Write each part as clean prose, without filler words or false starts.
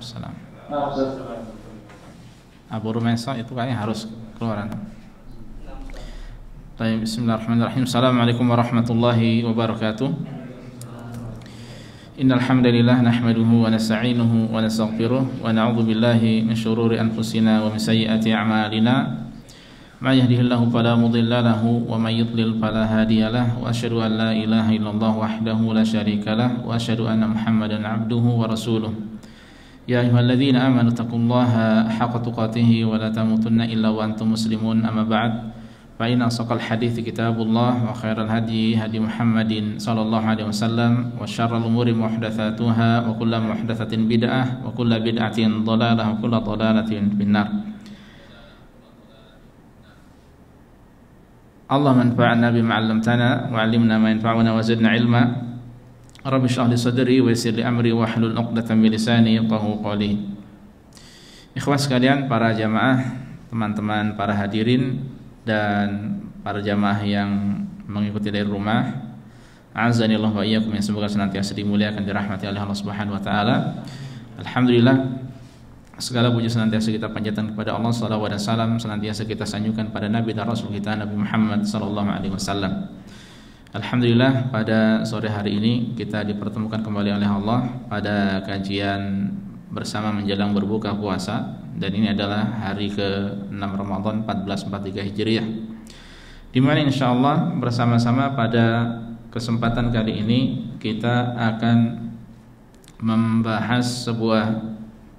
Waalaikumsalam. Abu Rumesa itu kayaknya harus keluaran. Baik, bismillahirrahmanirrahim. Assalamualaikum warahmatullahi wabarakatuh. Innal hamdalillah nahmaduhu wa nasta'inuhu wa nastaghfiruh wa na'udzu billahi min shururi anfusina wa min sayyiati a'malina. May yahdihillahu fala mudilla lahu wa may yudlil fala hadiyalah wa asyhadu an la ilaha illallah wahdahu la syarikalah wa asyhadu anna Muhammadan 'abduhu wa rasuluh. Ya ayyuhalladzina amanu taqullaha haqqa tuqatih wa la tamutunna illa wa antum muslimun. Amma ba'd. Fa inna asaqal hadithi kitabullah wa khairal hadi hadi Muhammadin sallallahu alaihi wasallam wa syarrul umuri muhdatsatuha wa kullu muhdatsatin bid'ah wa kullu bid'atin dhalalah wa kullu dhalalatin finnar. Allah manfa'na bima 'allamtana wa 'allimna ma yanfa'una wa zidna ilma. Rabbi shrah li sadri wa yassir li amri wa hlul 'uqdatam min lisani yafqahu qawli. Ikhwas sekalian, para jamaah, teman-teman para hadirin dan para jamaah yang mengikuti dari rumah, azanillah wa iyyakum, yang semoga senantiasa dimuliakan, dirahmati oleh Allah Subhanahu wa taala. Alhamdulillah, segala puji senantiasa kita panjatkan kepada Allah, salawat dan salam senantiasa kita sanjungkan pada Nabi dan Rasul kita Nabi Muhammad sallallahu alaihi wasallam. Alhamdulillah, pada sore hari ini kita dipertemukan kembali oleh Allah pada kajian bersama menjelang berbuka puasa, dan ini adalah hari ke-6 Ramadan 1443 Hijriah, di mana insyaallah bersama-sama pada kesempatan kali ini kita akan membahas sebuah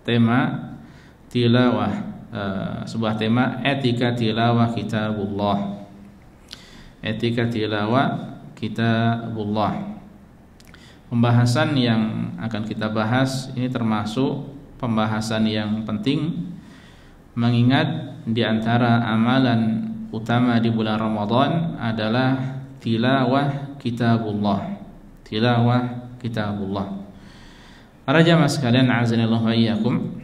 tema tilawah, sebuah tema etika tilawah kitabullah. Etika tilawah kitabullah. Pembahasan yang akan kita bahas ini termasuk pembahasan yang penting, mengingat di antara amalan utama di bulan Ramadan adalah tilawah kitabullah. Tilawah kitabullah. Para jamaah sekalian, azanillahu wa iyyakum,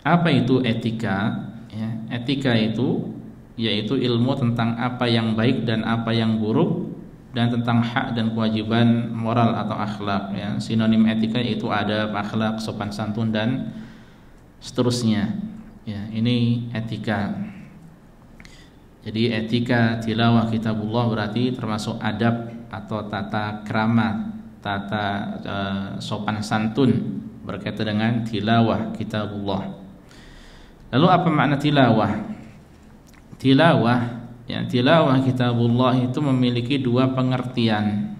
apa itu etika? Ya, etika itu yaitu ilmu tentang apa yang baik dan apa yang buruk, dan tentang hak dan kewajiban moral atau akhlak. Ya, sinonim etika yaitu adab, akhlak, sopan santun dan seterusnya. Ya, ini etika. Jadi etika tilawah kitabullah berarti termasuk adab atau tata krama, tata sopan santun berkaitan dengan tilawah kitabullah. Lalu apa makna tilawah? Tilawah, ya, tilawah kitabullah itu memiliki dua pengertian.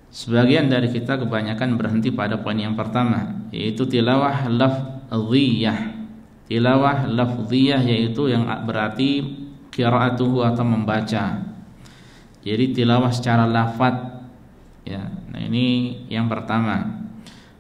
Sebagian dari kita kebanyakan berhenti pada poin yang pertama, yaitu tilawah lafziyah. Tilawah lafziyah yaitu yang berarti qiraatuhu atau membaca. Jadi tilawah secara lafaz, ya. Nah, ini yang pertama.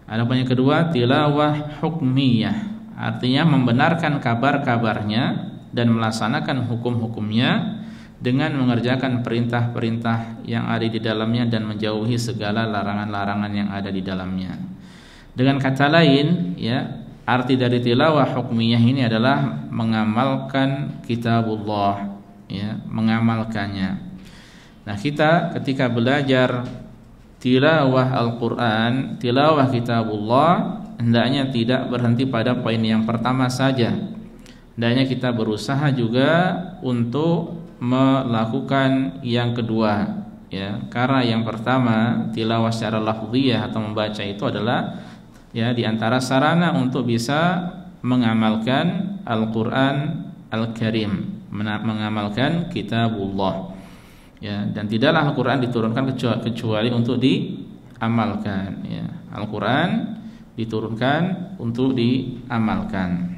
Ada poin yang kedua, tilawah hukmiyah, artinya membenarkan kabar-kabarnya dan melaksanakan hukum-hukumnya dengan mengerjakan perintah-perintah yang ada di dalamnya dan menjauhi segala larangan-larangan yang ada di dalamnya. Dengan kata lain, ya, arti dari tilawah hukmiyah ini adalah mengamalkan kitabullah, ya, mengamalkannya. Nah, kita ketika belajar tilawah Al-Qur'an, tilawah kitabullah, hendaknya tidak berhenti pada poin yang pertama saja. Hendaknya kita berusaha juga untuk melakukan yang kedua, ya. Karena yang pertama, tilawah secara lafziyah atau membaca itu adalah, ya, di antara sarana untuk bisa mengamalkan Al-Qur'an Al-Karim, mengamalkan kitabullah. Ya, dan tidaklah Al-Qur'an diturunkan kecuali untuk diamalkan, ya. Al-Qur'an diturunkan untuk diamalkan.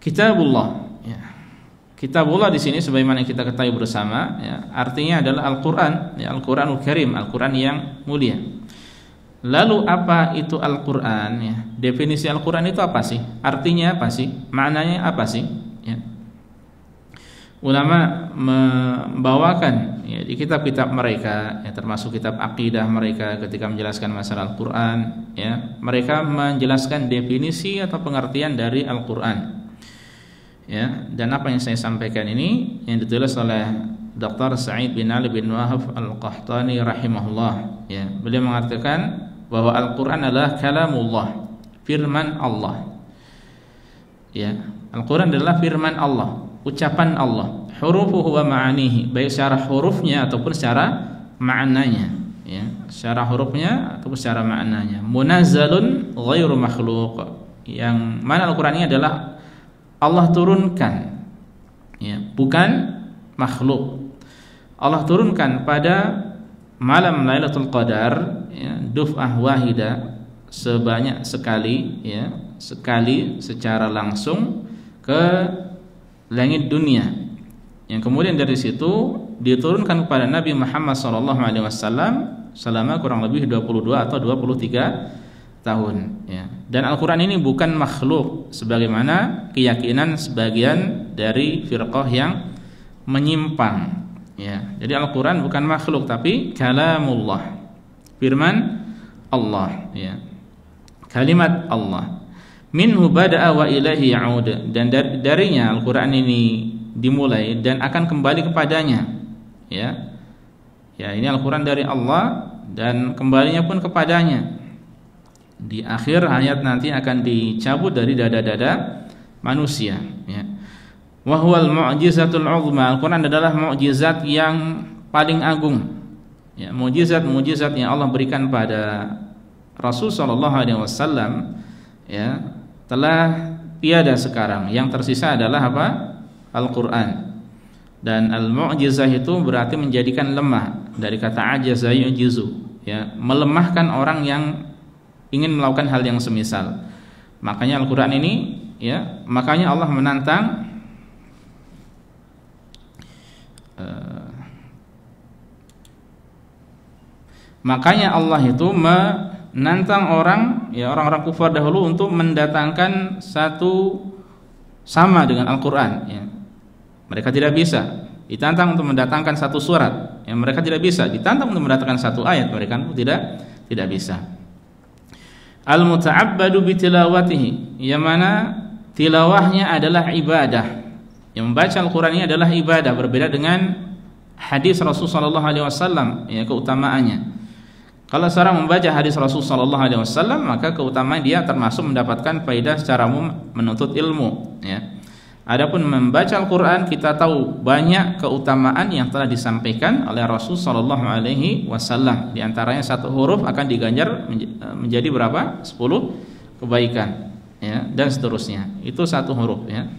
Kitabullah, ya. Kitabullah di sini sebagaimana kita ketahui bersama, ya, artinya adalah Al-Qur'an, ya, Al-Qur'anul Karim, Al-Qur'an yang mulia. Lalu apa itu Al-Qur'an, ya? Definisi Al-Qur'an itu apa sih? Artinya apa sih? Maknanya apa sih? Ya. Ulama membawakan, ya, di kitab-kitab mereka, ya, termasuk kitab akidah mereka ketika menjelaskan masalah Al-Qur'an, ya, mereka menjelaskan definisi atau pengertian dari Al-Qur'an. Ya, dan apa yang saya sampaikan ini yang ditulis oleh Dr. Sa'id bin Ali bin Wahab Al-Qahtani rahimahullah, ya. Beliau mengatakan bahwa Al-Qur'an adalah kalamullah, firman Allah. Ya, Al-Qur'an adalah firman Allah, ucapan Allah. Hurufuhu wa ma'anihi, baik secara hurufnya ataupun secara maknanya, ya, secara hurufnya ataupun secara maknanya. Munazzalun ghairu makhluq, yang mana Al-Qur'an ini adalah Allah turunkan, ya, bukan makhluk. Allah turunkan pada malam Lailatul Qadar, ya, duf'ah wahida, sebanyak sekali, ya, sekali secara langsung ke langit dunia. Yang kemudian dari situ diturunkan kepada Nabi Muhammad SAW selama kurang lebih 22 atau 23 tahun, ya. Dan Al-Qur'an ini bukan makhluk sebagaimana keyakinan sebagian dari firqah yang menyimpang, ya. Jadi Al-Qur'an bukan makhluk tapi kalamullah, firman Allah, ya. Kalimat Allah. Minhu bada'a wa ilaihi ya'ud, dan darinya Al-Qur'an ini dimulai dan akan kembali kepadanya, ya. Ya, ini Al-Qur'an dari Allah dan kembalinya pun kepadanya. Di akhir hayat nanti akan dicabut dari dada-dada manusia, ya. Wa huwal mu'jizatul 'uzma, Al-Qur'an adalah mukjizat yang paling agung, ya. Mukjizat yang Allah berikan pada Rasul sallallahu alaihi wasallam, ya, telah tiada sekarang. Yang tersisa adalah apa? Al-Qur'an. Dan al-mu'jizah itu berarti menjadikan lemah, dari kata ajaza yu'jizu, ya, melemahkan orang yang ingin melakukan hal yang semisal. Makanya Al-Qur'an ini, ya, makanya Allah menantang makanya Allah itu menantang orang, ya, orang-orang kufar dahulu untuk mendatangkan satu sama dengan Al-Qur'an, ya. Mereka tidak bisa. Ditantang untuk mendatangkan satu surat, yang mereka tidak bisa. Ditantang untuk mendatangkan satu ayat, mereka tidak bisa. Al-muta'abbadu bitilawatihi, yang mana tilawahnya adalah ibadah. Yang membaca Al-Qur'an ini adalah ibadah, berbeda dengan hadis Rasul sallallahu alaihi wasallam, ya, keutamaannya. Kalau seorang membaca hadis Rasul sallallahu alaihi wasallam, maka keutamaan dia termasuk mendapatkan faedah secara umum menuntut ilmu, ya. Adapun membaca Al-Qur'an, kita tahu banyak keutamaan yang telah disampaikan oleh Rasul sallallahu alaihi wasallam. Di antaranya satu huruf akan diganjar menjadi berapa? 10 kebaikan, ya, dan seterusnya. Itu satu huruf, ya.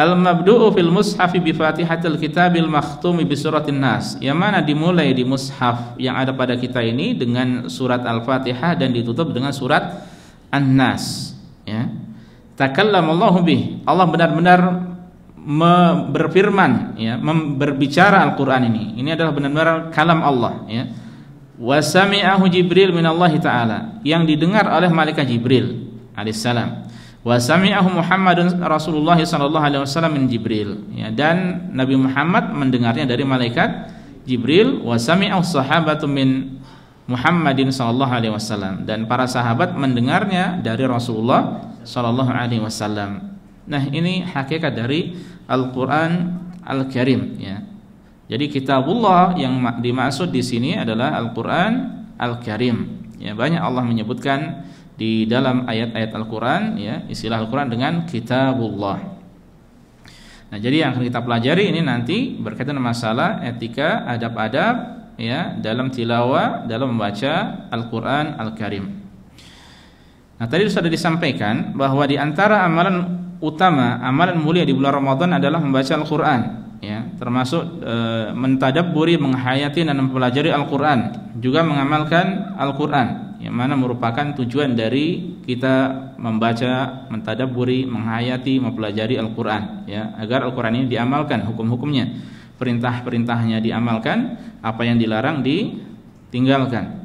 Al-mabdu'u fil mushafi bi Fatihatil Kitabil makhtumi bi suratin Nas, yang mana dimulai di mushaf yang ada pada kita ini dengan surat Al-Fatihah dan ditutup dengan surat An-Nas, ya. Takallamallahu bih, Allah benar-benar berfirman, ya, berbicara Al-Qur'an ini. Ini adalah benar-benar kalam Allah, ya. Wa sami'ahu Jibril minallahi ta'ala, yang didengar oleh malaikat Jibril alaihissalam. Wa sami'ahu Muhammadun Rasulullah sallallahu alaihi wasallam min Jibril, ya, dan Nabi Muhammad mendengarnya dari malaikat Jibril. Wa sami'ahu sahabatu min Muhammadin sallallahu alaihi wasallam, dan para sahabat mendengarnya dari Rasulullah sallallahu alaihi wasallam. Nah, ini hakikat dari Al-Qur'an Al-Karim, ya. Jadi kitabullah yang dimaksud di sini adalah Al-Qur'an Al-Karim, ya. Banyak Allah menyebutkan di dalam ayat-ayat Al-Qur'an, ya, istilah Al-Qur'an dengan kitabullah. Nah, jadi yang akan kita pelajari ini nanti berkaitan dengan masalah etika, adab-adab, ya, dalam tilawah, dalam membaca Al-Qur'an Al-Karim. Nah, tadi sudah disampaikan bahwa di antara amalan utama, amalan mulia di bulan Ramadan adalah membaca Al-Qur'an, ya, termasuk mentadabburi, menghayati dan mempelajari Al-Qur'an, juga mengamalkan Al-Qur'an, yang mana merupakan tujuan dari kita membaca, mentadabburi, menghayati, mempelajari Al-Qur'an, ya, agar Al-Qur'an ini diamalkan hukum-hukumnya, perintah-perintahnya diamalkan, apa yang dilarang ditinggalkan.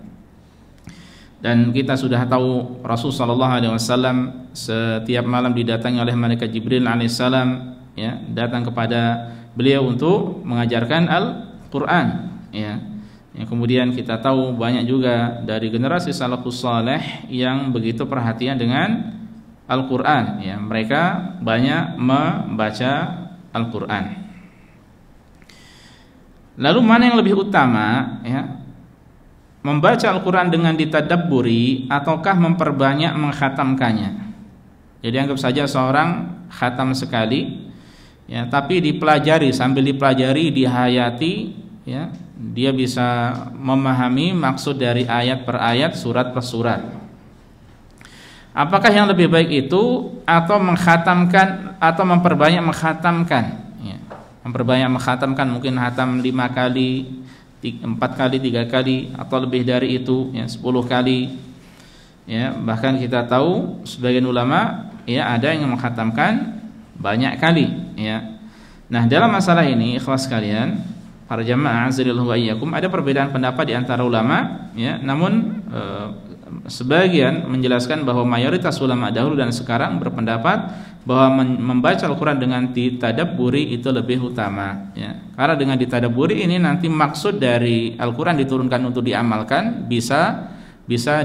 Dan kita sudah tahu Rasul sallallahu alaihi wasallam setiap malam didatangi oleh malaikat Jibril alaihissalam, ya, datang kepada beliau untuk mengajarkan Al-Qur'an, ya. Yang kemudian kita tahu banyak juga dari generasi salafus saleh yang begitu perhatian dengan Al-Qur'an, ya. Mereka banyak membaca Al-Qur'an. Lalu mana yang lebih utama, ya? membaca Al-Quran dengan ditadabburi ataukah memperbanyak mengkhatamkannya. Jadi anggap saja seorang khatam sekali, ya, tapi dipelajari, sambil dipelajari, dihayati, ya, dia bisa memahami maksud dari ayat per ayat, surat per surat. Apakah yang lebih baik itu atau mengkhatamkan atau memperbanyak mengkhatamkan? Ya, memperbanyak mengkhatamkan, mungkin khatam 5 kali, 4 kali, 3 kali, atau lebih dari itu, ya, 10 kali. Ya, bahkan kita tahu sebagian ulama, ya, ada yang mengkhatamkan banyak kali, ya. Nah, dalam masalah ini ikhwas sekalian, para jamaah azzalallahu wa iyyakum, ada perbedaan pendapat di antara ulama, ya. Namun sebagian menjelaskan bahwa mayoritas ulama dahulu dan sekarang berpendapat bahwa membaca Al-Quran dengan ditadabburi itu lebih utama, ya. Karena dengan ditadabburi ini nanti maksud dari Al-Quran diturunkan untuk diamalkan bisa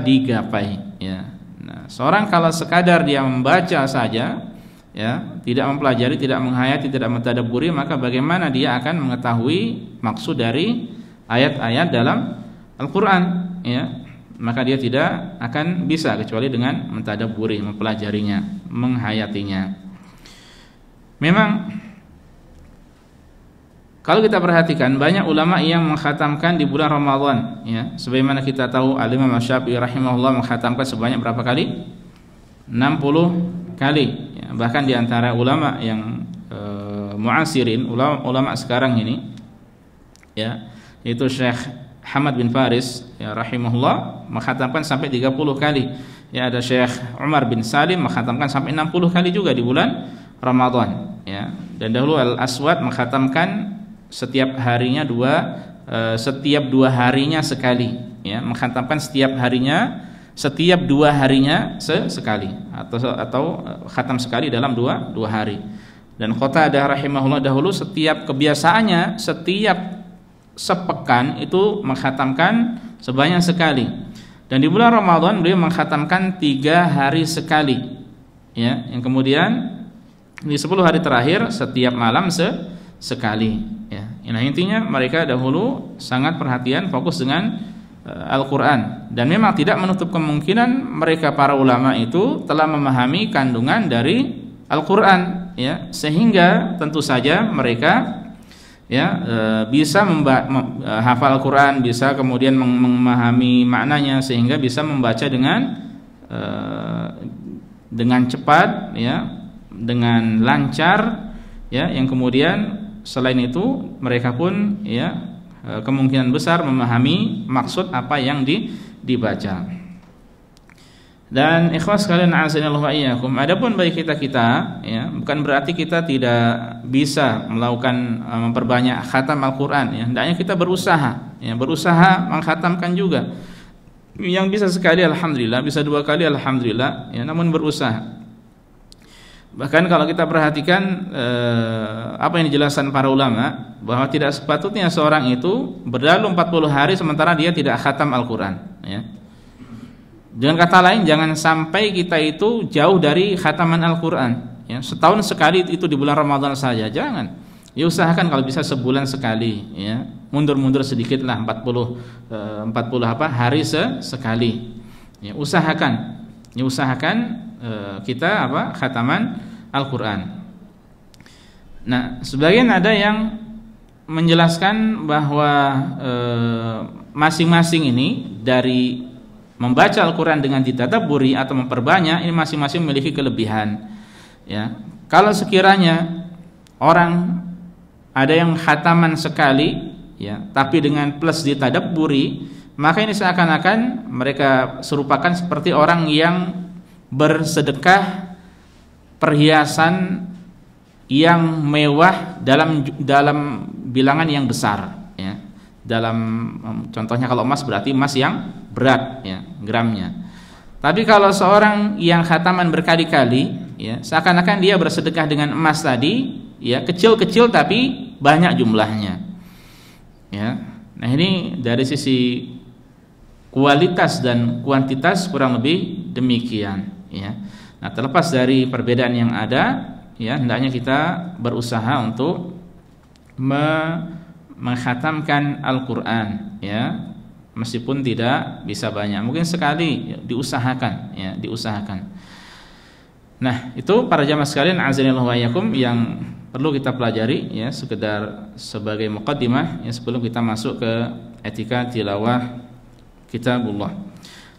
digapai, ya. Nah, seorang kalau sekadar dia membaca saja, ya, tidak mempelajari, tidak menghayati, tidak mentadabburi, maka bagaimana dia akan mengetahui maksud dari ayat-ayat dalam Al-Quran, ya. Maka dia tidak akan bisa kecuali dengan mentadabburi, mempelajarinya, menghayatinya. Memang kalau kita perhatikan banyak ulama yang mengkhatamkan di bulan Ramadan, ya. Sebagaimana kita tahu Al-Imam Syafi'i rahimahullah mengkhatamkan sebanyak berapa kali? 60 kali. Ya, bahkan di antara ulama yang muasirin, ulama sekarang ini, ya, yaitu Syekh Hamad bin Faris, ya, rahimahullah mengkhatamkan sampai 30 kali. Ya, ada Syekh Umar bin Salim mengkhatamkan sampai 60 kali juga di bulan Ramadan, ya. Dan dahulu Al-Aswad mengkhatamkan setiap harinya setiap 2 harinya sekali, ya, mengkhatamkan setiap 2 harinya sekali, atau khatam sekali dalam 2 hari. Dan Qatadah rahimahullah dahulu setiap kebiasaannya setiap sepekan itu mengkhatamkan sebanyak sekali. Dan di bulan Ramadan beliau mengkhatamkan 3 hari sekali, ya. Yang kemudian di 10 hari terakhir setiap malam sekali, ya. Nah, intinya mereka dahulu sangat perhatian, fokus dengan Al-Quran. Dan memang tidak menutup kemungkinan mereka para ulama itu telah memahami kandungan dari Al-Quran, ya. Sehingga tentu saja mereka, ya, bisa hafal Al-Quran, bisa kemudian memahami maknanya, sehingga bisa membaca dengan cepat, ya, dengan lancar, ya. Yang kemudian selain itu mereka pun, ya, kemungkinan besar memahami maksud apa yang dibaca. Dan ikhwas sekalian a'azinallahu wa iyyakum, adapun bagi kita, ya, bukan berarti kita tidak bisa melakukan memperbanyak khatam Al-Quran, ya. Hendaknya kita berusaha, ya, berusaha mengkhatamkan juga. Yang bisa sekali alhamdulillah, bisa 2 kali alhamdulillah, ya, namun berusaha. Bahkan kalau kita perhatikan apa yang dijelaskan para ulama, bahwa tidak sepatutnya seorang itu berlalu 40 hari sementara dia tidak khatam Al-Quran, ya. Dengan kata lain, jangan sampai kita itu jauh dari khataman Al-Quran, ya. Setahun sekali itu di bulan Ramadan saja, jangan. Ya, usahakan kalau bisa sebulan sekali, ya. Mundur-mundur sedikit lah, 40 hari sekali. Ya, usahakan kita khataman Al-Quran. Nah, sebagian ada yang menjelaskan bahwa masing-masing ini dari membaca Al-Quran dengan ditadabburi atau memperbanyak, ini masing-masing memiliki kelebihan, ya. Kalau sekiranya orang ada yang khataman sekali, ya, tapi dengan plus ditadabburi, maka ini seakan-akan mereka serupakan seperti orang yang bersedekah perhiasan yang mewah dalam bilangan yang besar, ya. Dalam contohnya kalau emas berarti emas yang berat, ya, gramnya. Tapi kalau seorang yang khataman berkali-kali, ya, seakan-akan dia bersedekah dengan emas tadi, ya, kecil-kecil tapi banyak jumlahnya, ya. Nah, ini dari sisi kualitas dan kuantitas kurang lebih demikian, ya. Nah, terlepas dari perbedaan yang ada, ya, hendaknya kita berusaha untuk mengkhatamkan Al-Quran, ya, meskipun tidak bisa banyak, mungkin sekali, diusahakan, ya, diusahakan. Nah, itu para jamaah sekalian azanillahu wa iyyakum yang perlu kita pelajari, ya, sekedar sebagai muqaddimah, ya, sebelum kita masuk ke etika tilawah kitabullah.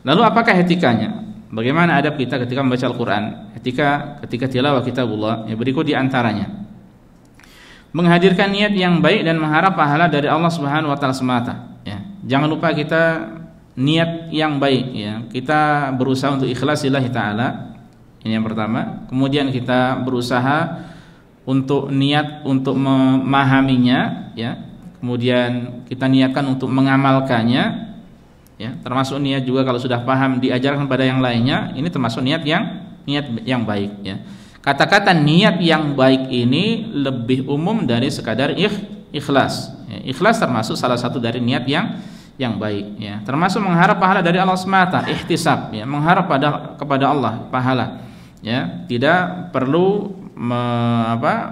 Lalu apakah etikanya? Bagaimana adab kita ketika membaca Al-Quran? Ketika tilawah kitabullah, ya, berikut di antaranya: menghadirkan niat yang baik dan mengharap pahala dari Allah Subhanahu wa taala semata, ya. Jangan lupa kita niat yang baik, ya. Kita berusaha untuk ikhlas lillahi taala. Ini yang pertama. Kemudian kita berusaha untuk niat untuk memahaminya, ya. Kemudian kita niatkan untuk mengamalkannya, ya. Termasuk niat juga kalau sudah paham diajarkan pada yang lainnya, ini termasuk niat yang baik, ya. Kata-kata niat yang baik ini lebih umum dari sekadar ikhlas, ya. Ikhlas termasuk salah satu dari niat yang baik, ya. Termasuk mengharap pahala dari Allah semata, ihtisab, ya, mengharap kepada Allah pahala, ya. Tidak perlu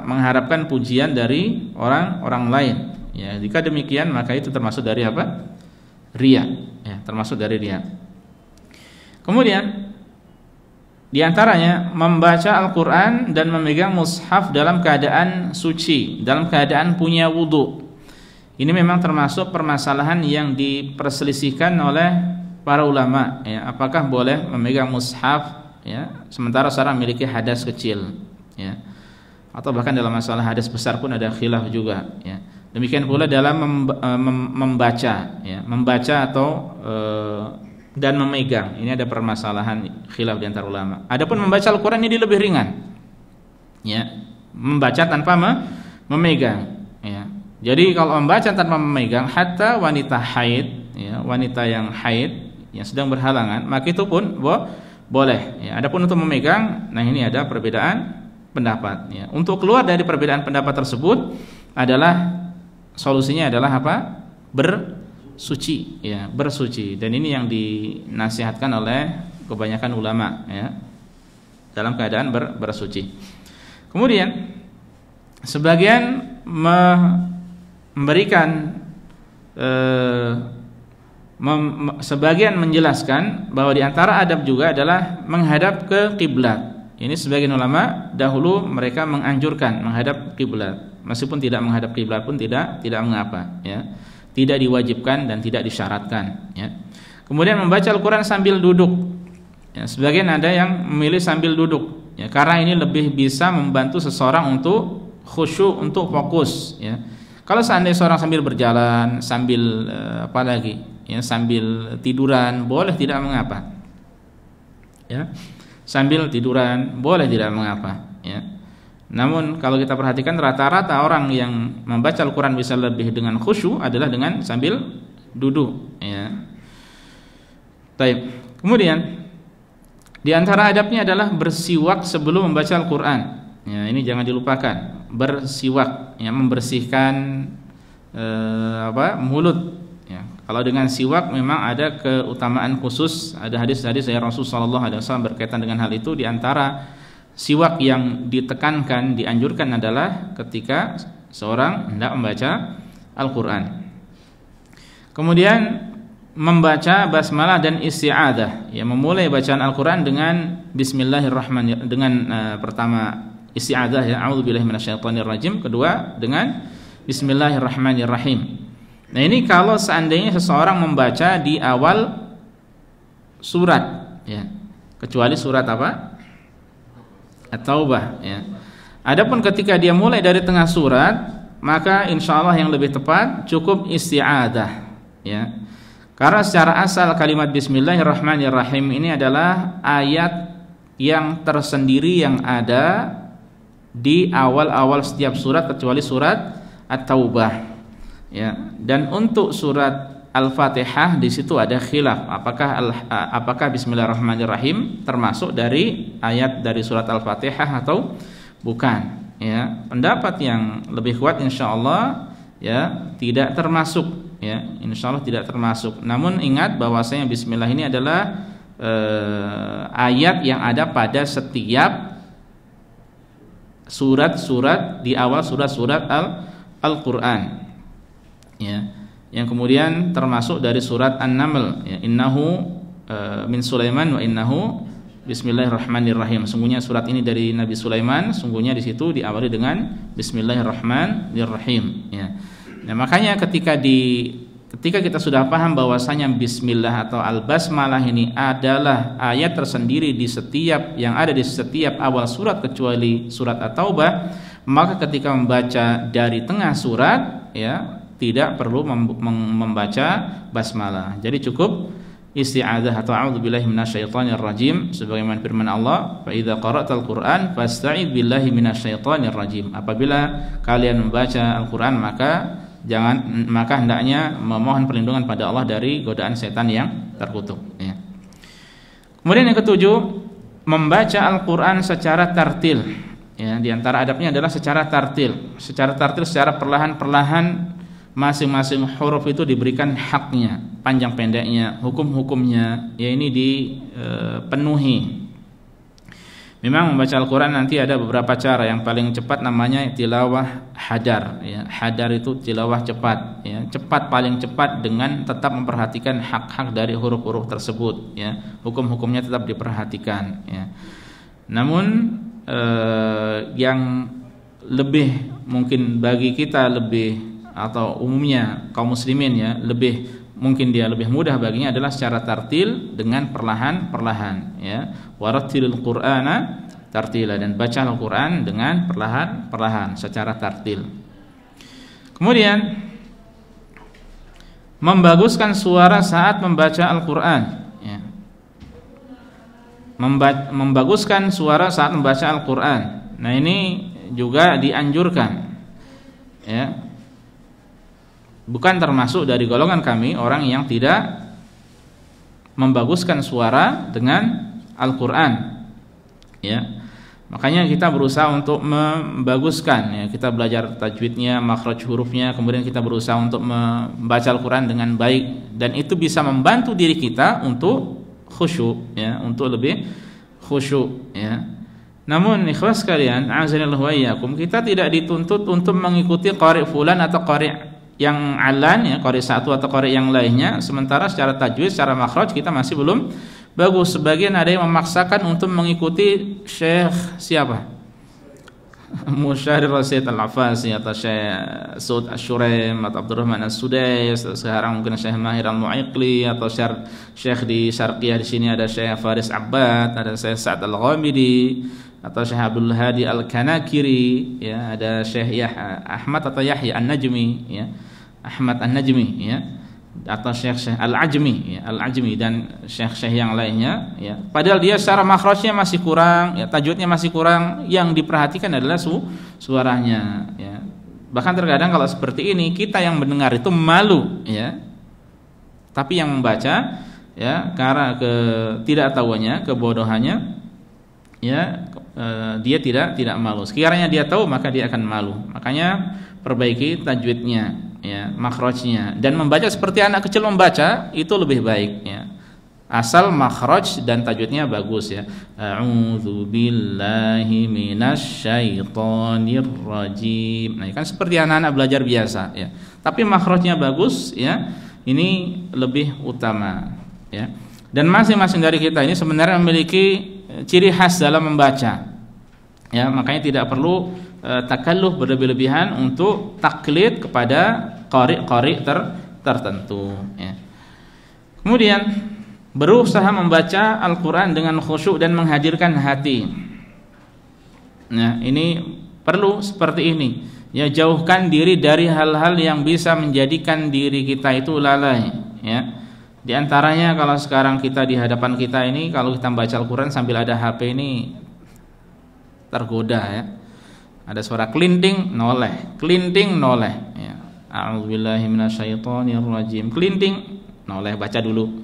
mengharapkan pujian dari orang lain, ya. Jika demikian maka itu termasuk dari apa? Riya, ya, termasuk dari riya. Kemudian di antaranya membaca Al-Quran dan memegang mushaf dalam keadaan suci, dalam keadaan punya wudu. Ini memang termasuk permasalahan yang diperselisihkan oleh para ulama, ya. Apakah boleh memegang mushaf, ya, sementara seorang memiliki hadas kecil, ya, atau bahkan dalam masalah hadas besar pun ada khilaf juga, ya. Demikian pula dalam membaca, ya, membaca atau dan memegang. Ini ada permasalahan khilaf di antara ulama. Adapun membaca Al-Qur'an ini lebih ringan, ya. Membaca tanpa memegang, ya. Jadi kalau membaca tanpa memegang, hatta wanita haid, ya, wanita yang haid yang sedang berhalangan, maka itu pun boleh, ya. Adapun untuk memegang, nah ini ada perbedaan pendapat, ya. Untuk keluar dari perbedaan pendapat tersebut adalah solusinya adalah apa? Bersuci, ya, bersuci. Dan ini yang dinasihatkan oleh kebanyakan ulama, ya, dalam keadaan bersuci. Kemudian sebagian sebagian menjelaskan bahwa di antara adab juga adalah menghadap ke kiblat. Ini sebagian ulama dahulu mereka menganjurkan menghadap kiblat. Meskipun tidak menghadap kiblat pun tidak mengapa, ya. Tidak diwajibkan dan tidak disyaratkan, ya. Kemudian membaca Al-Qur'an sambil duduk, ya, sebagian ada yang memilih sambil duduk, ya, karena ini lebih bisa membantu seseorang untuk khusyuk, untuk fokus, ya. Kalau seandainya seorang sambil berjalan, sambil sambil tiduran, boleh, tidak mengapa, ya. Sambil tiduran boleh, tidak mengapa, ya. Namun kalau kita perhatikan rata-rata orang yang membaca Al-Quran bisa lebih dengan khusyuk adalah dengan sambil duduk, ya. Baik. Kemudian di antara adabnya adalah bersiwak sebelum membaca Al-Quran, ya. Ini jangan dilupakan, bersiwak, ya, membersihkan mulut, ya. Kalau dengan siwak memang ada keutamaan khusus, ada hadis-hadis dari Rasulullah SAW berkaitan dengan hal itu. Di antara siwak yang ditekankan, dianjurkan adalah ketika seorang hendak membaca Al-Quran. Kemudian membaca basmalah dan isti'adzah, ya, memulai bacaan Al-Quran dengan Bismillahirrahmanirrahim, dengan pertama isti'adzah, ya, a'udzubillahi minasyaitonirrajim, kedua dengan Bismillahirrahmanirrahim. Nah, ini kalau seandainya seseorang membaca di awal surat, ya, kecuali surat apa? At-Taubah, ya. Adapun ketika dia mulai dari tengah surat, maka insyaallah yang lebih tepat cukup isti'adzah, ya. Karena secara asal kalimat Bismillahirrahmanirrahim ini adalah ayat yang tersendiri yang ada di awal-awal setiap surat kecuali surat At-Taubah, ya. Dan untuk surat Al-Fatihah di situ ada khilaf apakah Bismillahirrahmanirrahim termasuk dari ayat dari surat Al-Fatihah atau bukan, ya. Pendapat yang lebih kuat insyaallah, ya, tidak termasuk, ya, insyaallah tidak termasuk. Namun ingat bahwasanya bismillah ini adalah ayat yang ada pada setiap surat-surat di awal surat-surat Al-Qur'an, ya. yang kemudian termasuk dari surat An-Naml, ya, innahu min Sulaiman wa innahu bismillahirrahmanirrahim. Sungguhnya surat ini dari Nabi Sulaiman, sungguhnya di situ diawali dengan bismillahirrahmanirrahim, ya. Nah, makanya ketika kita sudah paham bahwasanya bismillah atau al-basmalah ini adalah ayat tersendiri di setiap yang ada di setiap awal surat kecuali surat At-Taubah, maka ketika membaca dari tengah surat, ya, tidak perlu membaca basmalah. Jadi cukup isti'adzah atau a'udzubillahi minasyaitonir rajim, sebagaimana firman Allah, fa idza qara'tal qur'an fasta'idz billahi minasyaitonir rajim. Apabila kalian membaca Al-Qur'an maka hendaknya memohon perlindungan pada Allah dari godaan setan yang terkutuk, ya. Kemudian yang ketujuh, membaca Al-Qur'an secara tartil, ya. Di antara adabnya adalah secara tartil, secara perlahan-perlahan. Masing-masing huruf itu diberikan haknya, panjang pendeknya, hukum-hukumnya, ya, ini dipenuhi. Memang membaca Al-Quran nanti ada beberapa cara. Yang paling cepat namanya tilawah hadar, ya. Hadar itu tilawah cepat, ya. Cepat, paling cepat dengan tetap memperhatikan hak-hak dari huruf-huruf tersebut, ya. Hukum-hukumnya tetap diperhatikan, ya. Namun yang lebih mungkin bagi kita lebih, atau umumnya kaum muslimin, ya, lebih mungkin dia lebih mudah baginya adalah secara tartil dengan perlahan-perlahan, ya. Warattilil Qur'ana tartila, dan baca Al-Qur'an dengan perlahan-perlahan secara tartil. Kemudian membaguskan suara saat membaca Al-Qur'an, ya. Membaguskan suara saat membaca Al-Qur'an. Nah, ini juga dianjurkan, ya. Bukan termasuk dari golongan kami orang yang tidak membaguskan suara dengan Al-Qur'an, ya. Makanya kita berusaha untuk membaguskan, ya. Kita belajar tajwidnya, makhraj hurufnya, kemudian kita berusaha untuk membaca Al-Qur'an dengan baik, dan itu bisa membantu diri kita untuk khusyuk, ya, untuk lebih khusyuk, ya. Namun ikhwas sekalian, a'azanillahu wa iyyakum, kita tidak dituntut untuk mengikuti qari fulan atau qari yang alan, ya, qari satu atau qari yang lainnya, sementara secara tajwid, secara makhraj kita masih belum bagus. Sebagian ada yang memaksakan untuk mengikuti Syekh siapa? Musyahir Rasid Al-Afasi atau Syekh Sud Asy-Syuraim atau Abdurrahman As-Sudais, sekarang mungkin Syekh Mahir Al-Mu'aiqli, atau Syekh di Syarqiyah di sini ada Syekh Faris Abbad, ada Syekh Sa'ad Al-Ghamidi, atau Syekh Abdul Hadi Al-Kanakiri, ya, ada Syekh Ahmad atau Yahya An-Najmi, ya, Ahmad An-Najmi, ya, atau Syekh Al-Ajmi, ya, Al-Ajmi, dan syekh-syekh yang lainnya, ya. Padahal dia secara makhrajnya masih kurang, ya, tajwidnya masih kurang, yang diperhatikan adalah suaranya, ya. Bahkan terkadang kalau seperti ini kita yang mendengar itu malu, ya. Tapi yang membaca, ya, karena ketidaktahuannya, kebodohannya, ya, dia tidak malu. Sekiranya dia tahu maka dia akan malu. Makanya perbaiki tajwidnya, ya, makhrajnya, dan membaca seperti anak kecil membaca itu lebih baik, ya. Asal makhraj dan tajwidnya bagus, ya. A'udzubillahi minasyaitonir rajim. Nah, kan seperti anak-anak belajar biasa, ya. Tapi makhrajnya bagus, ya. Ini lebih utama, ya. Dan masing-masing dari kita ini sebenarnya memiliki ciri khas dalam membaca, ya. Makanya tidak perlu takalluf berlebih-lebihan untuk taklid kepada qari tertentu, ya. Kemudian berusaha membaca Al-Qur'an dengan khusyuk dan menghadirkan hati. Nah, ini perlu seperti ini, ya. Jauhkan diri dari hal-hal yang bisa menjadikan diri kita itu lalai, ya. Di antaranya kalau sekarang kita di hadapan kita ini, kalau kita membaca Al-Qur'an sambil ada HP ini tergoda, ya. Ada suara klinting noleh, ya. A'udzubillahi minasyaitonirrajim, klinting noleh, baca dulu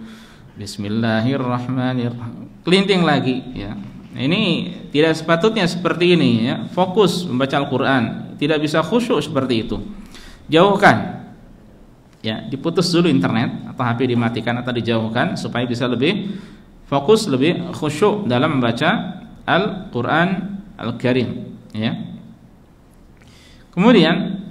Bismillahirrahmanirrahim, klinting lagi, ya. Ini tidak sepatutnya seperti ini, ya. Fokus membaca Al-Qur'an, tidak bisa khusyuk seperti itu. Jauhkan, ya, diputus dulu internet atau HP dimatikan atau dijauhkan supaya bisa lebih fokus, lebih khusyuk dalam membaca Al-Qur'an Al-Karim, ya. Kemudian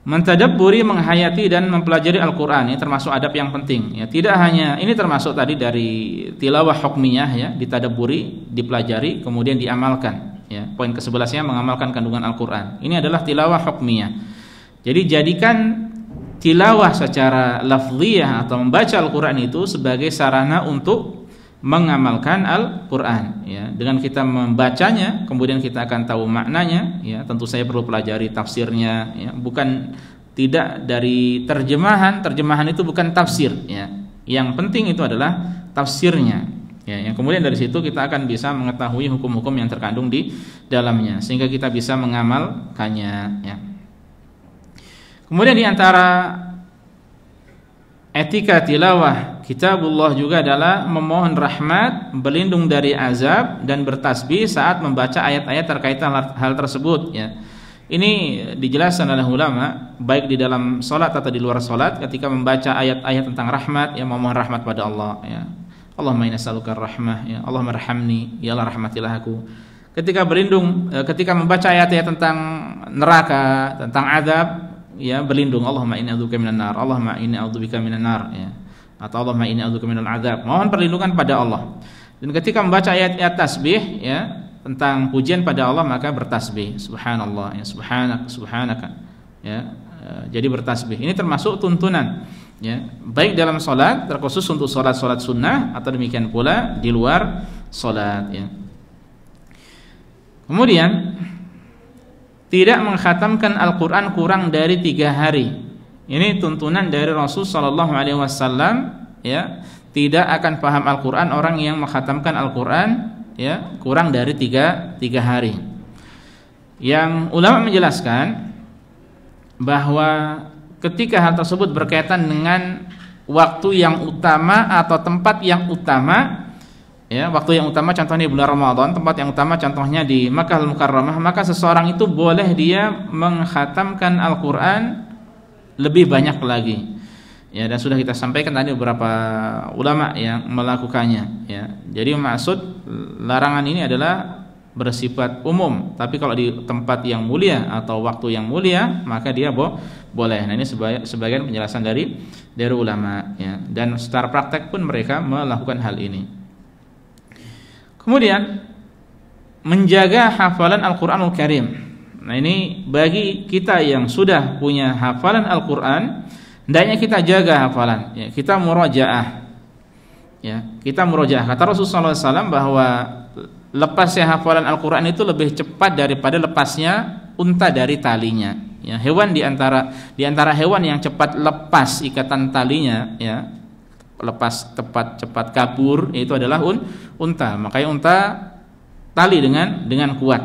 Mentadabburi, menghayati dan mempelajari Al-Qur'an ini termasuk adab yang penting ya. Tidak hanya ini, termasuk tadi dari tilawah hukmiyah ya, ditadabburi, dipelajari, kemudian diamalkan ya. Poin ke-11-nya mengamalkan kandungan Al-Qur'an. Ini adalah tilawah hukmiyah. Jadi jadikan tilawah secara lafziyah atau membaca Al-Qur'an itu sebagai sarana untuk mengamalkan Al-Qur'an ya. Dengan kita membacanya kemudian kita akan tahu maknanya ya. Tentu saya perlu pelajari tafsirnya ya. Bukan tidak dari terjemahan itu bukan tafsir ya. Yang penting itu adalah tafsirnya ya. Yang kemudian dari situ kita akan bisa mengetahui hukum-hukum yang terkandung di dalamnya sehingga kita bisa mengamalkannya ya. Kemudian di antara etika tilawah kitabullah juga adalah memohon rahmat, berlindung dari azab dan bertasbih saat membaca ayat-ayat terkait hal tersebut ya. Ini dijelaskan oleh ulama baik di dalam salat atau di luar salat ketika membaca ayat-ayat tentang rahmat ya, memohon rahmat pada Allah ya. Allahumma inna nas'aluka rahmah ya, Allahumma arhamni ya Allah rahmatilah aku. Ketika berlindung ketika membaca ayat-ayat tentang neraka, tentang azab ya, berlindung Allahumma inni a'udzubika minan nar, Allahumma inni a'udzubika minan nar ya, atau Allahumma inni a'udzubika minal adzab. Mohon perlindungan pada Allah. Dan ketika membaca ayat-ayat tasbih ya tentang pujian pada Allah maka bertasbih subhanallah ya, subhanaka ya. Jadi bertasbih ini termasuk tuntunan ya, baik dalam salat terkhusus untuk salat-salat sunnah atau demikian pula di luar salat ya. Kemudian tidak mengkhatamkan Al-Qur'an kurang dari 3 hari. Ini tuntunan dari Rasul sallallahu alaihi wasallam ya. Tidak akan paham Al-Qur'an orang yang mengkhatamkan Al-Qur'an ya kurang dari 3 hari. Yang ulama menjelaskan bahwa ketika hal tersebut berkaitan dengan waktu yang utama atau tempat yang utama ya, waktu yang utama contohnya bulan Ramadan, tempat yang utama contohnya di Makkah Al-Mukarramah, maka seseorang itu boleh dia mengkhatamkan Al-Qur'an lebih banyak lagi. Ya, dan sudah kita sampaikan tadi beberapa ulama yang melakukannya ya. Jadi maksud larangan ini adalah bersifat umum, tapi kalau di tempat yang mulia atau waktu yang mulia maka dia boleh. Nah, ini sebagian penjelasan dari ulama ya. Dan secara praktek pun mereka melakukan hal ini. Kemudian menjaga hafalan Al-Qur'anul Karim. Nah, ini bagi kita yang sudah punya hafalan Al-Qur'an, hendaknya kita jaga hafalan ya, kita murajaah. Ya, kita murajaah. Kata Rasulullah SAW bahwa lepasnya hafalan Al-Qur'an itu lebih cepat daripada lepasnya unta dari talinya. Ya, hewan di antara hewan yang cepat lepas ikatan talinya ya, lepas cepat kabur itu adalah unta. Makanya unta tali dengan kuat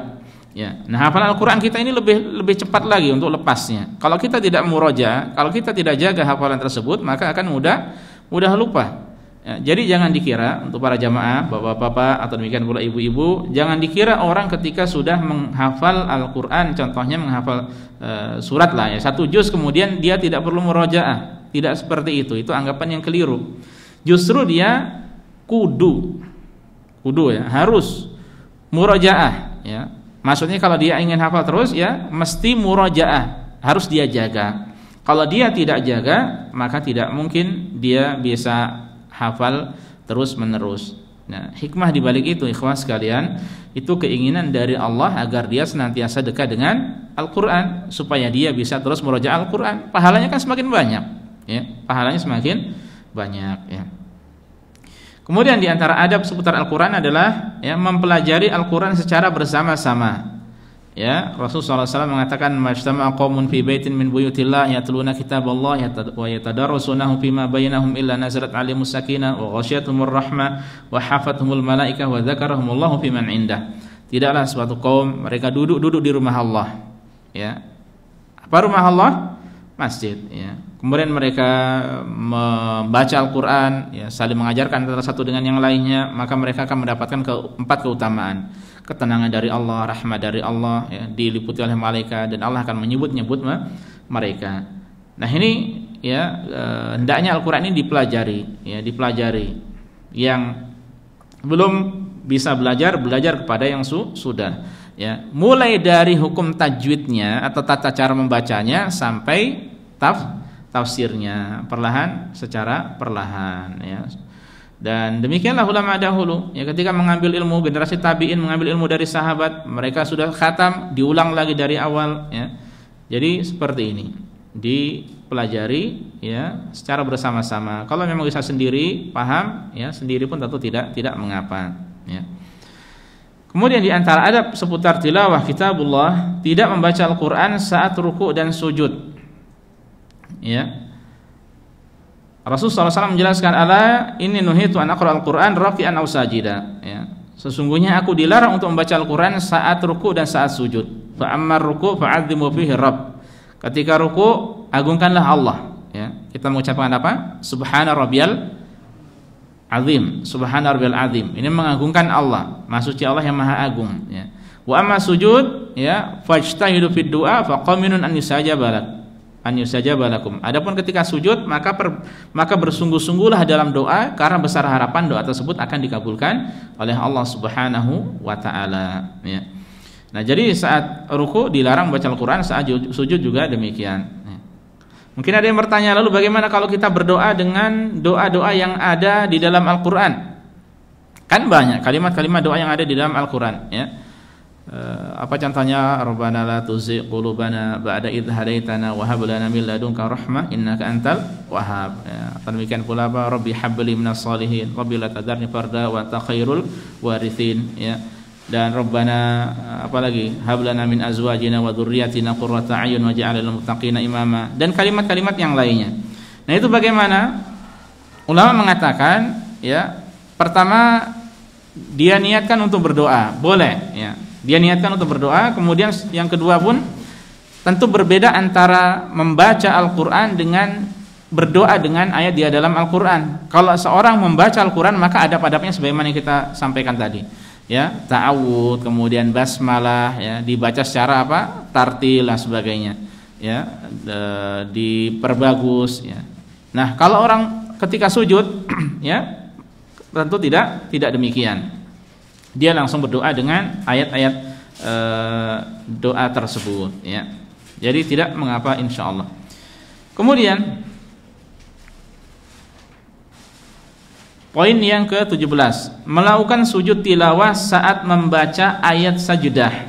ya. Nah, hafalan Al-Qur'an kita ini lebih cepat lagi untuk lepasnya. Kalau kita tidak murajaah, kalau kita tidak jaga hafalan tersebut maka akan mudah lupa ya. Jadi jangan dikira untuk para jamaah, bapak-bapak atau demikian pula ibu-ibu, jangan dikira orang ketika sudah menghafal Al-Qur'an, contohnya menghafal surat lah ya, 1 juz kemudian dia tidak perlu murajaah. Tidak seperti itu anggapan yang keliru. Justru dia kudu ya, harus murajaah ya. Maksudnya kalau dia ingin hafal terus ya mesti murajaah, harus dia jaga. Kalau dia tidak jaga maka tidak mungkin dia bisa hafal terus-menerus. Nah, hikmah di balik itu ikhwan sekalian, itu keinginan dari Allah agar dia senantiasa dekat dengan Al-Qur'an supaya dia bisa terus murajaah Al-Qur'an. Pahalanya kan semakin banyak. Ya, pahalanya semakin banyak ya. Kemudian di antara adab seputar Al-Qur'an adalah ya mempelajari Al-Qur'an secara bersama-sama. Ya, Rasulullah SAW mengatakan majtama'a qaumun fi baitin min buyutillah yatluna kitaballah wa yatadarrasunahu fima bainahum illa nazalat 'alaihimus sakinah wa ghasyiyatuhumur rahmah wa hafathumul malaikah wa dzakarahumullahu fiman indah. Tidaklah suatu kaum mereka duduk di rumah Allah. Ya. Apa rumah Allah? Masjid ya. Kemudian mereka membaca Al-Qur'an ya, saling mengajarkan antara satu dengan yang lainnya, maka mereka akan mendapatkan 4 keutamaan. Ketenangan dari Allah, rahmat dari Allah ya, diliputi oleh malaikat dan Allah akan menyebut mereka. Nah, ini ya hendaknya Al-Qur'an ini dipelajari ya, Yang belum bisa belajar kepada yang sudah. Ya, mulai dari hukum tajwidnya atau tata cara membacanya sampai tafsirnya, perlahan secara perlahan ya. Dan demikianlah ulama dahulu ya, ketika mengambil ilmu, generasi tabi'in mengambil ilmu dari sahabat, mereka sudah khatam, diulang lagi dari awal ya. Jadi seperti ini, dipelajari ya secara bersama-sama. Kalau memang bisa sendiri paham ya, sendiri pun tentu tidak mengapa ya. Kemudian di antara adab seputar tilawah kitabullah, tidak membaca Al-Qur'an saat ruku' dan sujud. Ya. Rasulullah SAW menjelaskan, ala inni nuhitu an aqra al-Qur'an raki'an aw sajida ya. Sesungguhnya aku dilarang untuk membaca Al-Qur'an saat ruku' dan saat sujud. Fa ammar ruku' fa'azzimu fihi rabb. Ketika ruku' agungkanlah Allah ya. Kita mengucapkan apa? Subhana rabbiyal azim, subhana rabbiyal azim. Ini mengagungkan Allah, Maha Suci Allah yang Maha Agung ya. Wa amma sujud ya, fajtahidu fid du'a faqaminun an yustajaba lakum. Adapun ketika sujud maka bersungguh-sungguhlah dalam doa, karena besar harapan doa tersebut akan dikabulkan oleh Allah Subhanahu wa taala ya. Nah, jadi saat ruku dilarang baca Al-Qur'an, saat sujud juga demikian ya. Mungkin ada yang bertanya, lalu bagaimana kalau kita berdoa dengan doa-doa yang ada di dalam Al-Qur'an? Kan banyak kalimat-kalimat doa yang ada di dalam Al-Qur'an ya. Apa contohnya? Rabbana la tuzigh qulubana ba'da idh hadaitana wa hab lana min ladunka rahmah innaka antal wahhab ya. Demikian pula apa? Rabbi habli minas solihin, Rabbi la tadarni farda wa anta khairul warithin ya. Dan Rabbana apalagi? Hab lana min azwajina wa dzurriyyatina qurrata a'yun waj'al lil muttaqina imama, dan kalimat-kalimat yang lainnya. Nah, itu bagaimana? Ulama mengatakan ya, pertama dia niatkan untuk berdoa, boleh ya. Dia niatkan untuk berdoa. Kemudian yang kedua pun tentu berbeda antara membaca Al-Qur'an dengan berdoa dengan ayat di dalam Al-Qur'an. Kalau seorang membaca Al-Qur'an maka adab-adabnya sebagaimana yang kita sampaikan tadi. Ya, ta'awud, kemudian basmalah ya, dibaca secara apa? Tartil dan sebagainya. Ya, diperbagus ya. Nah, kalau orang ketika sujud ya, tentu tidak demikian. Dia langsung berdoa dengan ayat-ayat doa tersebut ya. Jadi tidak mengapa insyaallah. Kemudian poin yang ke-17, melakukan sujud tilawah saat membaca ayat sajdah.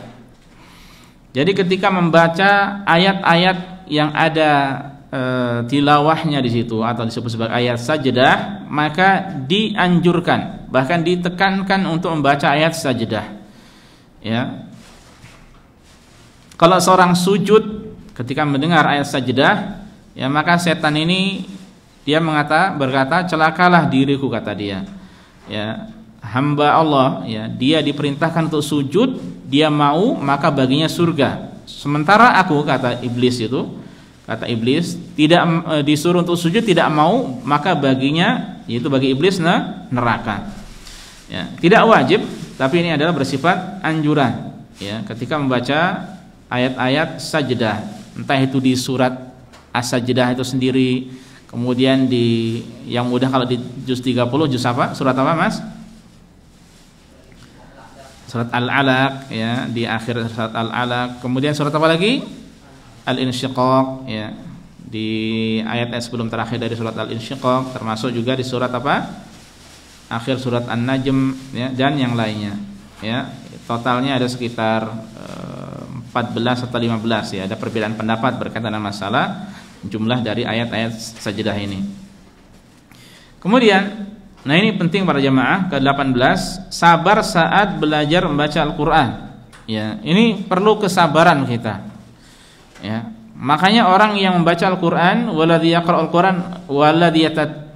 Jadi ketika membaca ayat-ayat yang ada tilawahnya di situ atau disebut sebagai ayat sajdah, maka dianjurkan, bahkan ditekankan untuk membaca ayat sajdah ya. Kalau seorang sujud ketika mendengar ayat sajdah ya, maka setan ini dia berkata celakalah diriku, kata dia ya, hamba Allah ya, dia diperintahkan untuk sujud, dia mau maka baginya surga, sementara aku, kata iblis, tidak disuruh untuk sujud, tidak mau, maka baginya, yaitu bagi iblis, neraka ya. Tidak wajib, tapi ini adalah bersifat anjuran ya, ketika membaca ayat-ayat sajdah, entah itu di surat As-Sajdah itu sendiri, kemudian di yang mudah kalau di juz 30, juz apa? Surat apa, Mas? Surat Al-Alaq ya, di akhir surat Al-Alaq. Kemudian surat apa lagi? Al-Insyiqaq ya, di ayat-ayat sebelum terakhir dari surat Al-Insyiqaq, termasuk juga di surat apa? Akhir surat An-Najm ya, dan yang lainnya ya. Totalnya ada sekitar 14 atau 15 ya. Ada perbedaan pendapat berkaitan dengan masalah jumlah dari ayat-ayat sajdah ini. Kemudian, nah ini penting para jamaah, ke-18, sabar saat belajar membaca Al-Qur'an. Ya, ini perlu kesabaran kita. Ya, makanya orang yang membaca Al-Qur'an, waladzi yaqra'ul Qur'an waladzi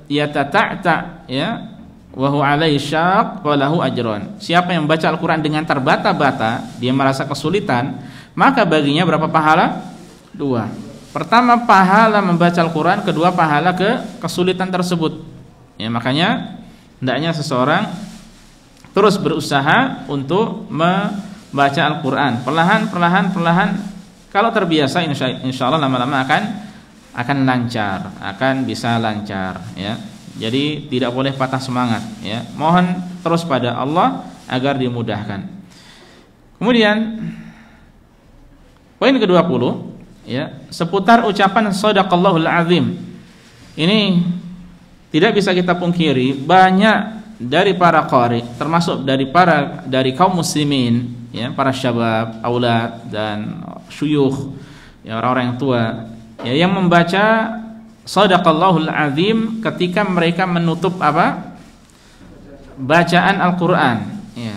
yatata'ta ya, wa huwa 'alaihi syaq falahu ajran. Siapa yang membaca Al-Qur'an dengan terbata-bata, dia merasa kesulitan, maka baginya berapa pahala? 2. Pertama pahala membaca Al-Qur'an, kedua pahala kesulitan tersebut. Ya, makanya hendaknya seseorang terus berusaha untuk membaca Al-Qur'an, perlahan. Kalau terbiasa, insya Allah lama-lama akan lancar, akan bisa lancar ya. Jadi tidak boleh patah semangat ya. Mohon terus pada Allah agar dimudahkan. Kemudian poin ke-20 ya, seputar ucapan shadaqallahul azim. Ini tidak bisa kita pungkiri, banyak dari para qari, termasuk dari kaum muslimin ya, para syabab, aulad dan syuyukh ya, orang-orang yang tua ya, yang membaca shadaqallahul azim ketika mereka menutup apa? Bacaan Al-Qur'an ya.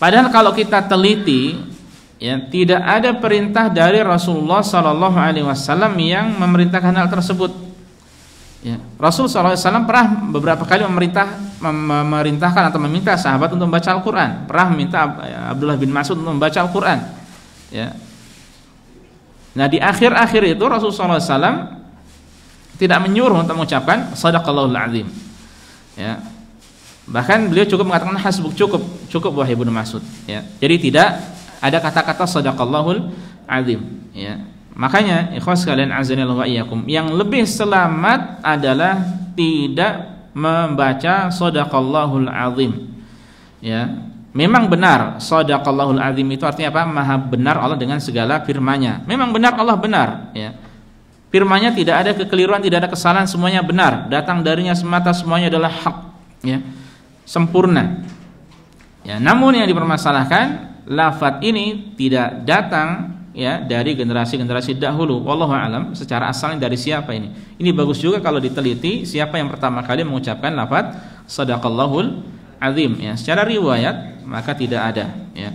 Padahal kalau kita teliti ya, tidak ada perintah dari Rasulullah sallallahu alaihi wasallam yang memerintahkan hal tersebut. Ya, Rasul sallallahu alaihi wasallam pernah beberapa kali memerintahkan atau meminta sahabat untuk membaca Al-Qur'an. Pernah meminta Abdullah bin Mas'ud untuk membaca Al-Qur'an. Ya. Nah, di akhir-akhir itu Rasul sallallahu alaihi wasallam tidak menyuruh untuk mengucapkan shadaqallahul azim. Ya. Bahkan beliau cukup mengatakan hasbuk, cukup wahai Ibnu Mas'ud ya. Jadi tidak ada kata-kata shadaqallahul azim ya. Makanya ikhwan sekalian azanillahu wa iyyakum, yang lebih selamat adalah tidak membaca shadaqallahul azim ya. Memang benar shadaqallahul azim itu artinya apa? Maha benar Allah dengan segala firman-Nya. Memang benar Allah benar ya. Firman-Nya tidak ada kekeliruan, tidak ada kesalahan, semuanya benar, datang darinya semata, semuanya adalah hak ya. Sempurna ya, namun yang dipermasalahkan lafaz ini tidak datang ya dari generasi-generasi dahulu. Wallahu alam secara asalnya dari siapa ini. Ini bagus juga kalau diteliti siapa yang pertama kali mengucapkan lafaz shadaqallahul azim ya. Secara riwayat maka tidak ada ya.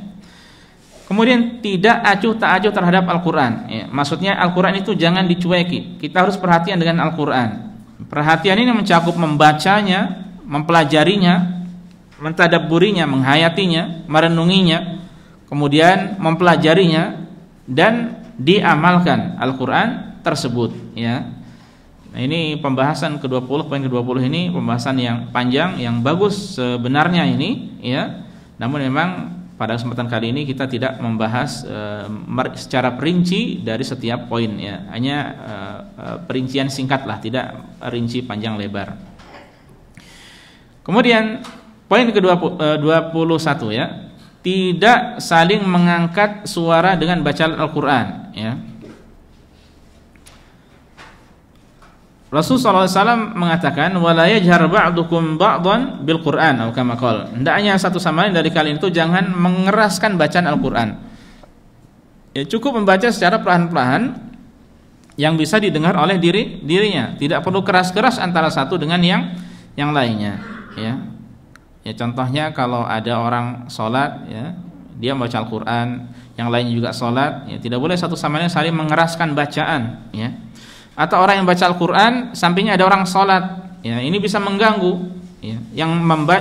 Kemudian tidak acuh tak acuh terhadap Al-Qur'an ya. Maksudnya Al-Qur'an itu jangan dicueki. Kita harus perhatian dengan Al-Qur'an. Perhatian ini mencakup membacanya, mempelajarinya, mentadabburinya, menghayatinya, merenunginya, kemudian mempelajarinya dan diamalkan Al-Qur'an tersebut ya. Nah, ini pembahasan ke-20, poin ke-20 ini pembahasan yang panjang, yang bagus sebenarnya ini ya. Namun memang pada kesempatan kali ini kita tidak membahas secara perinci dari setiap poin ya. Hanya perincian singkat lah, tidak rinci panjang lebar. Kemudian poin ke-21 ya, tidak saling mengangkat suara dengan bacaan Al-Qur'an ya. Rasulullah SAW mengatakan wala yajhar ba'dukum ba'dan bil Qur'an atau kama qala. Hendaknya satu sama lain dari kalian itu jangan mengeraskan bacaan Al-Qur'an. Ya, cukup membaca secara perlahan-lahan yang bisa didengar oleh dirinya, tidak perlu keras-keras antara satu dengan yang lainnya ya. Ya, contohnya kalau ada orang sholat ya, dia membaca Al-Qur'an, yang lainnya juga sholat ya, tidak boleh satu sama lain saling mengeraskan bacaan ya. Atau orang yang baca Al-Qur'an sampingnya ada orang sholat ya, ini bisa mengganggu ya.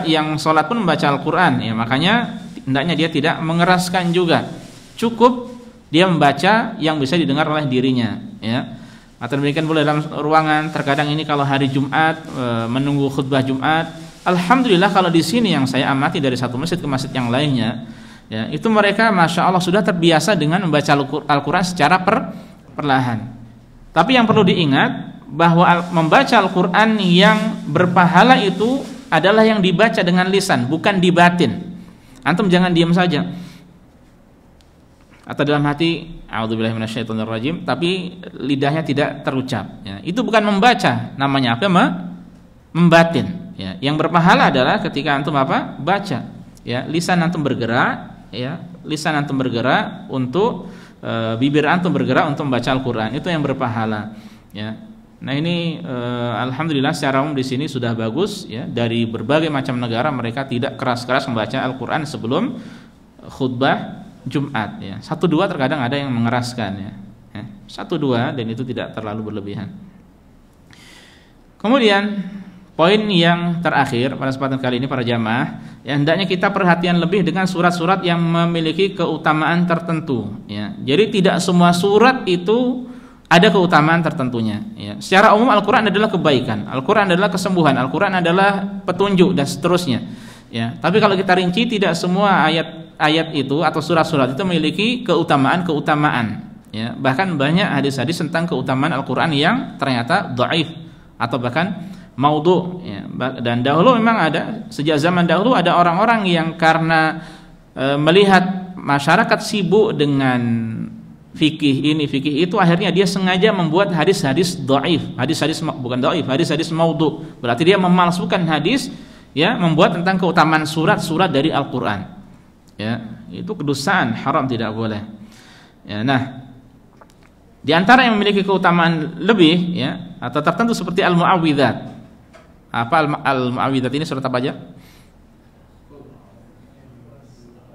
Yang sholat pun membaca Al-Qur'an ya, makanya hendaknya dia tidak mengeraskan juga, cukup dia membaca yang bisa didengar oleh dirinya ya. Atau demikian boleh dalam ruangan. Terkadang ini kalau hari Jumat menunggu khutbah Jumat, alhamdulillah kalau di sini yang saya amati dari satu masjid ke masjid yang lainnya ya, itu mereka masya Allah sudah terbiasa dengan membaca Al-Qur'an secara perlahan. Tapi yang perlu diingat bahwa membaca Al-Qur'an yang berpahala itu adalah yang dibaca dengan lisan, bukan di batin. Antum jangan diam saja atau dalam hati a'udzubillahi minasyaitonirrajim tapi lidahnya tidak terucap ya. Itu bukan membaca, namanya apa? Membatin ya. Yang berpahala adalah ketika antum apa? Baca ya, lisan antum bergerak ya, lisan antum bergerak untuk bibir antum bergerak untuk membaca Al-Qur'an, itu yang berpahala ya. Nah, ini alhamdulillah secara umum di sini sudah bagus ya, dari berbagai macam negara mereka tidak keras-keras membaca Al-Qur'an sebelum khutbah Jumat ya. 1-2 terkadang ada yang mengeraskan ya. 1-2 dan itu tidak terlalu berlebihan. Kemudian poin yang terakhir pada kesempatan kali ini para jamaah, ya, hendaknya kita perhatian lebih dengan surat-surat yang memiliki keutamaan tertentu ya. Jadi tidak semua surat itu ada keutamaan tertentunya ya. Secara umum Al-Qur'an adalah kebaikan, Al-Qur'an adalah kesembuhan, Al-Qur'an adalah petunjuk dan seterusnya ya. Tapi kalau kita rinci, tidak semua ayat itu atau surat-surat itu memiliki keutamaan ya. Bahkan banyak hadis-hadis tentang keutamaan Al-Qur'an yang ternyata dhaif atau bahkan maudhu ya. Dan dahulu memang ada, sejak zaman dahulu ada orang-orang yang karena melihat masyarakat sibuk dengan fikih ini fikih itu, akhirnya dia sengaja membuat hadis-hadis dhaif, hadis-hadis bukan dhaif, hadis-hadis maudhu. Berarti dia memalsukan hadis, ya, membuat tentang keutamaan surat-surat dari Al-Qur'an. Ya, itu kedosaan, haram, tidak boleh. Ya, nah, di antara yang memiliki keutamaan lebih, ya, atau tertentu seperti al-mu'awwidzat. Apa al-mu'awwidzat ini surat apa aja?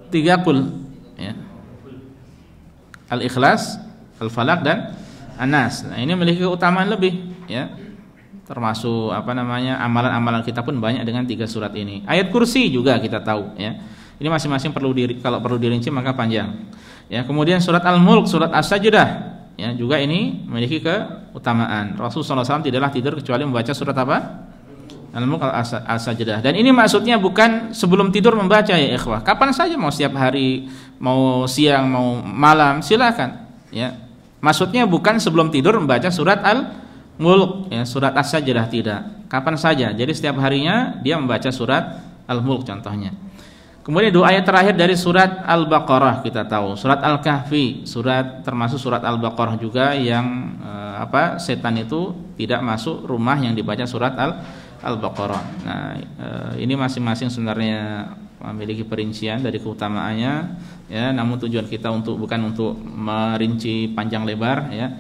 3 qul, ya. Al-Ikhlas, Al-Falaq dan An-Nas. Nah, ini memiliki keutamaan lebih, ya. Termasuk amalan-amalan kita pun banyak dengan 3 surat ini. Ayat kursi juga kita tahu, ya. Ini masing-masing kalau perlu dirinci maka panjang. Ya, kemudian surat Al-Mulk, surat As-Sajdah, ya, juga ini memiliki keutamaan. Rasulullah SAW tidaklah tidur kecuali membaca surat apa? Al-Mulk, As-Sajdah. Dan ini maksudnya bukan sebelum tidur membaca, ya ikhwah. Kapan saja, mau setiap hari, mau siang, mau malam, silakan. Ya. Maksudnya bukan sebelum tidur membaca surat Al-Mulk, ya, surat As-Sajdah, tidak. Kapan saja. Jadi setiap harinya dia membaca surat Al-Mulk contohnya. Kemudian 2 ayat terakhir dari surat Al-Baqarah kita tahu, surat Al-Kahfi, termasuk surat Al-Baqarah juga yang setan itu tidak masuk rumah yang dibaca surat Al-Baqarah. Nah, ini masing-masing sebenarnya memiliki perincian dari keutamaannya, ya. Namun tujuan kita bukan untuk merinci panjang lebar, ya.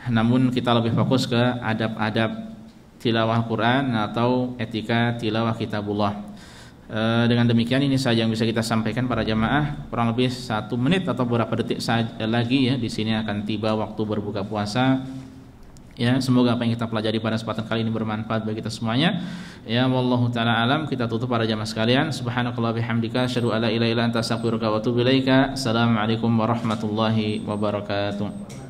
Namun kita lebih fokus ke adab-adab tilawah Quran atau etika tilawah kitabullah. Dengan demikian ini saja yang bisa kita sampaikan para jamaah. Kurang lebih 1 menit atau beberapa detik saja lagi, ya, di sini akan tiba waktu berbuka puasa. Ya, semoga apa yang kita pelajari pada kesempatan kali ini bermanfaat bagi kita semuanya. Ya, wallahu taala alam. Kita tutup para jamaah sekalian. Subhanakallah bihamdika asyhadu alla ilaha illa anta astaghfiruka wa atubu ilaika. Assalamualaikum warahmatullahi wabarakatuh.